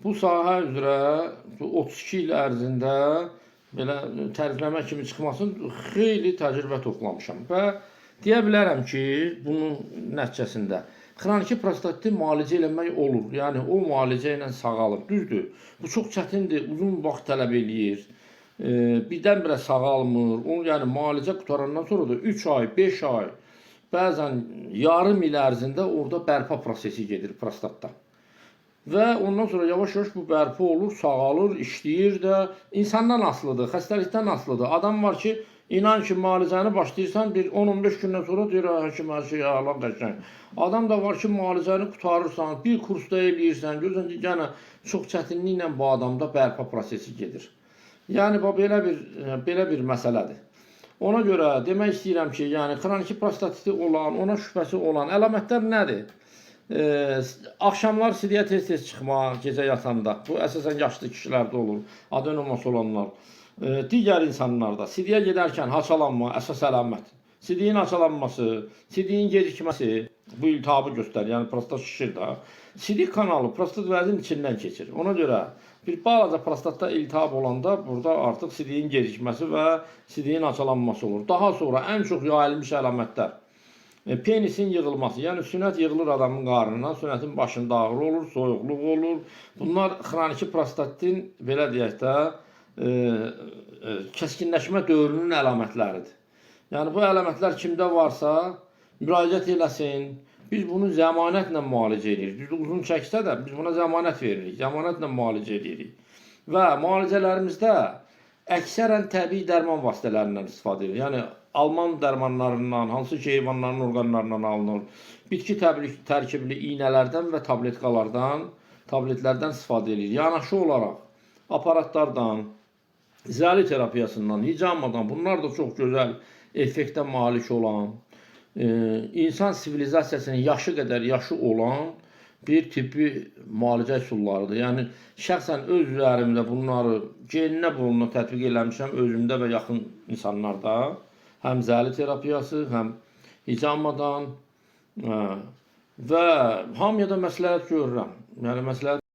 Bu sahə üzrə 32 il ərzində belə tərifləmə kimi çıxmasın, xeyli təcrübə toplamışam və deyə bilərəm ki, bunun nəticəsində xroniki prostatiti müalicə eləmək olur. Yəni o müalicə ilə sağalır. Düzdür, bu çox çətindir, uzun vaxt tələb eləyir. Birdən-birə sağalmır. Onu yəni müalicə qutarandan sonra da 3 ay, 5 ay, bəzən yarım il ərzində orada bərpa prosesi gedir prostatda. Və ondan sonra yavaş-yavaş bu bərpa olur, sağalır, işləyir də. İnsandan asılıdır, xəstəlikdən asılıdır. Adam var ki, inan ki, müalicəni başlayırsan, bir 10-15 gündən sonra deyir, həkim, hər şey əla qəşəng. Adam da var ki, müalicəni qutarırsan, bir kursda eləyirsən, görürsən ki, yəni çox çətinliklə bu adamda bərpa prosesi gedir. Yəni belə bir məsələdir. Ona görə demək istəyirəm ki, yəni xroniki prostatiti olan, ona şübhəsi olan əlamətlər nədir? Axşamlar sidiyə tez-tez çıxma, gecə yatanda. Bu əsasən yaşlı kişilərdə olur, adenoması olanlar. Digər insanlarda sidiyə gedərkən haçalanma əsas əlamət. Sidiyin haçalanması, sidiyin gecikməsi bu iltihabı göstərir, yəni prostat şişir də. Sidik kanalı prostat vəzinin içindən keçir. Ona görə bir balaca prostatda iltihab olanda burada artıq sidiyin gecikməsi və sidiyin haçalanması olur. Daha sonra ən çox yayılmış əlamətlər. Penisin yığılması, yəni sünət yığılır adamın qarnına, sünətin başında ağrı olur, soyuqluq olur. Bunlar xroniki prostatitin, belə deyək də, kəskinləşmə dövrünün əlamətləridir. Yəni bu əlamətlər kimdə varsa, müraciət eləsin. Biz bunu zəmanətlə müalicə edirik. Düzdür, uzun çəksə də biz buna zəmanət veririk, zəmanətlə müalicə edirik. Və müalicələrimizdə əksərən təbii dərman vasitələrindən istifadə edilir. Yəni alman dərmanlarından, hansı ki heyvanların orqanlarından alınır, bitki tərkibli iynələrdən və tabletlərdən istifadə edilir. Yanaşı olaraq aparatlardan, zəli terapiyasından, hicamadan, bunlar da çox gözəl effektə malik olan, insan sivilizasiyasının yaşı qədər yaşı olan bir tibbi müalicə üsullarıdır. Yəni şəxsən öz üzərimdə bunları geninə bulunma tətbiq eləmişəm özümdə və yaxın insanlarda. Həm zəli terapiyası, həm hicamadan və hamıya da məsləhət görürəm. Yəni məsləhət